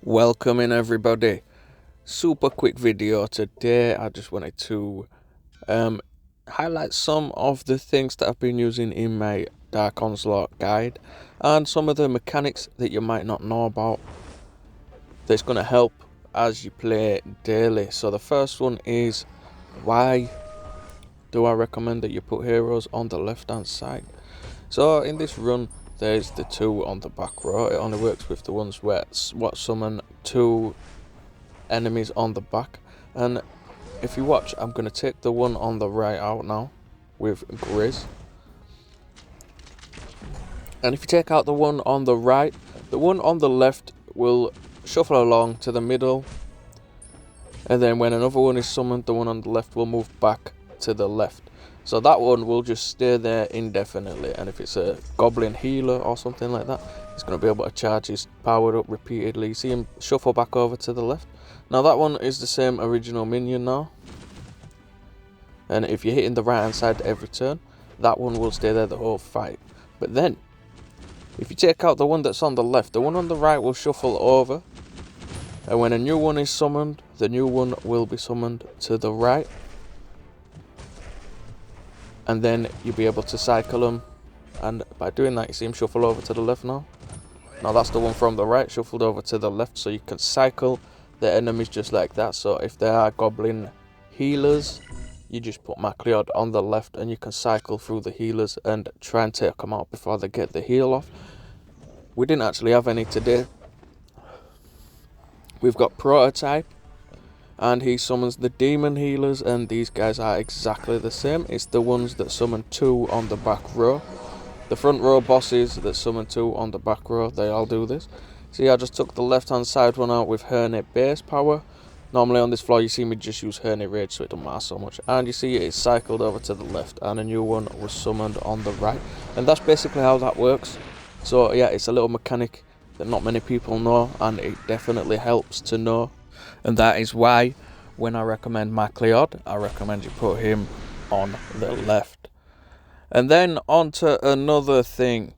Welcome in everybody. Super quick video today. I just wanted to highlight some of the things that I've been using in my Dark Onslaught guide and some of the mechanics that you might not know about that's going to help as you play daily. So the first one is, why do I recommend that you put heroes on the left hand side? So in this run there's the two on the back row. It only works with the ones where summon two enemies on the back, and if you watch, I'm going to take the one on the right out now with Grizz, and if you take out the one on the right, the one on the left will shuffle along to the middle, and then when another one is summoned, the one on the left will move back to the left. So that one will just stay there indefinitely, and if it's a goblin healer or something like that, it's going to be able to charge his power up repeatedly. You see him shuffle back over to the left. Now that one is the same original minion now, and if you're hitting the right hand side every turn, that one will stay there the whole fight. But then, if you take out the one that's on the left, the one on the right will shuffle over, and when a new one is summoned, the new one will be summoned to the right. And then you'll be able to cycle them, and by doing that you see him shuffle over to the left now. Now that's the one from the right shuffled over to the left, so you can cycle the enemies just like that. So if there are goblin healers, you just put Knighthood on the left and you can cycle through the healers and try and take them out before they get the heal off. We didn't actually have any today. We've got Prototype, and he summons the demon healers, and these guys are exactly the same. It's the ones that summon two on the back row. The front row bosses that summon two on the back row, they all do this. See, I just took the left hand side one out with Herne base power. Normally on this floor you see me just use Herne rage, so it don't matter so much. And you see it's cycled over to the left, and a new one was summoned on the right. And that's basically how that works. So yeah, it's a little mechanic that not many people know, and it definitely helps to know. And that is why when I recommend Knighthood, I recommend you put him on the left. And then on to another thing.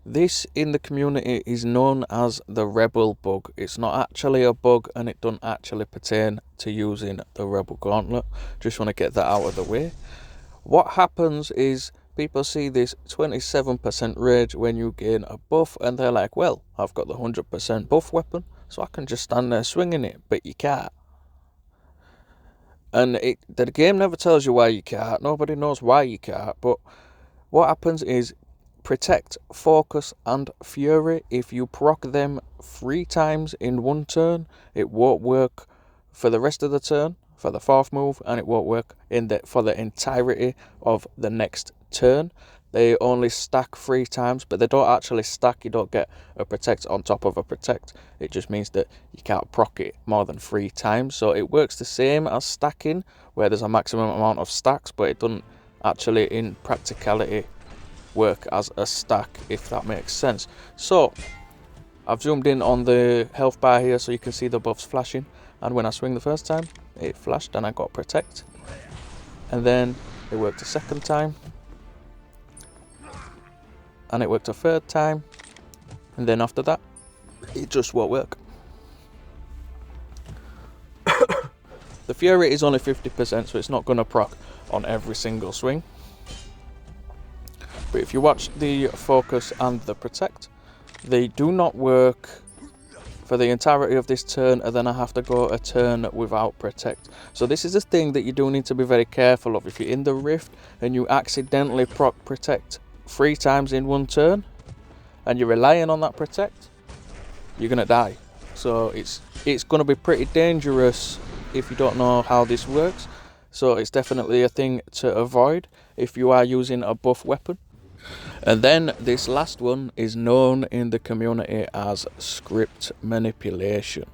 This in the community is known as the Rebel bug. It's not actually a bug, and it doesn't actually pertain to using the Rebel Gauntlet. Just want to get that out of the way. What happens is people see this 27% rage when you gain a buff, and they're like, well, I've got the 100% buff weapon, so I can just stand there swinging it. But you can't. And the game never tells you why you can't. Nobody knows why you can't. But what happens is Protect, Focus and Fury. If you proc them 3 times in one turn, it won't work for the rest of the turn, for the 4th move, and it won't work for the entirety of the next turn. They only stack 3 times, but they don't actually stack. You don't get a Protect on top of a Protect. It just means that you can't proc it more than 3 times. So it works the same as stacking, where there's a maximum amount of stacks, but it doesn't actually, in practicality, work as a stack, if that makes sense. So I've zoomed in on the health bar here so you can see the buffs flashing, and when I swing the first time, it flashed and I got Protect. And then it worked a second time, and it worked a third time, and then after that it just won't work. The Fury is only 50%, so it's not going to proc on every single swing. But if you watch the Focus and the Protect, they do not work for the entirety of this turn, and then I have to go a turn without Protect. So this is a thing that you do need to be very careful of. If you're in the Rift and you accidentally proc Protect 3 times in one turn, and you're relying on that Protect, you're going to die. So it's going to be pretty dangerous if you don't know how this works. So it's definitely a thing to avoid if you are using a buff weapon. And then this last one is known in the community as script manipulation.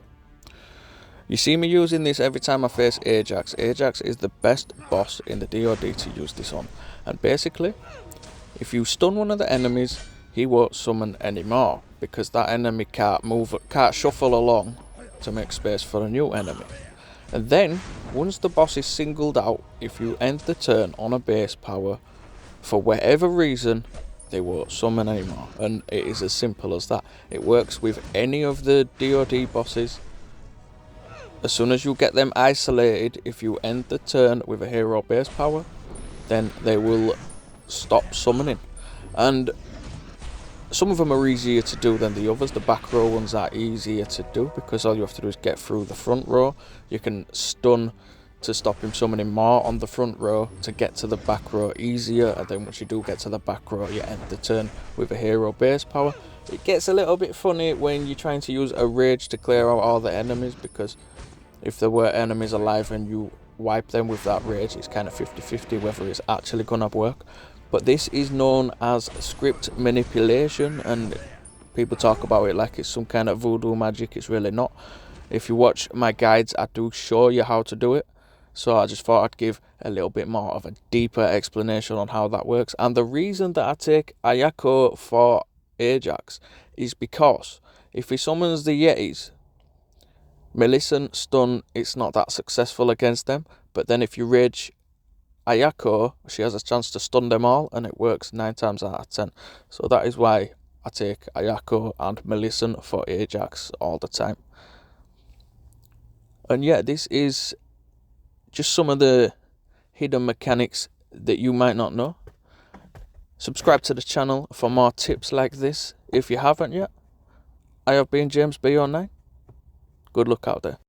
You see me using this every time I face Ajax. Ajax is the best boss in the DOD to use this on. And basically, if you stun one of the enemies, he won't summon anymore, because that enemy can't shuffle along to make space for a new enemy. And then, once the boss is singled out, if you end the turn on a base power, for whatever reason, they won't summon anymore, and it is as simple as that. It works with any of the DOD bosses. As soon as you get them isolated, if you end the turn with a hero base power, then they will stop summoning. And some of them are easier to do than the others. The back row ones are easier to do because all you have to do is get through the front row. You can stun to stop him summoning more on the front row to get to the back row easier, and then once you do get to the back row, you end the turn with a hero base power. It gets a little bit funny when you're trying to use a rage to clear out all the enemies, because if there were enemies alive and you wipe them with that rage, it's kind of 50-50 whether it's actually gonna work. But this is known as script manipulation, and people talk about it like it's some kind of voodoo magic. It's really not. If you watch my guides, I do show you how to do it. So I just thought I'd give a little bit more of a deeper explanation on how that works. And the reason that I take Ayako for Ajax is because if he summons the Yetis, Millicent stun, it's not that successful against them. But then if you rage Ayako, she has a chance to stun them all, and it works 9 times out of 10. So that is why I take Ayako and Millicent for Ajax all the time. And yeah, this is just some of the hidden mechanics that you might not know. Subscribe to the channel for more tips like this if you haven't yet. I have been James B09. Good luck out there.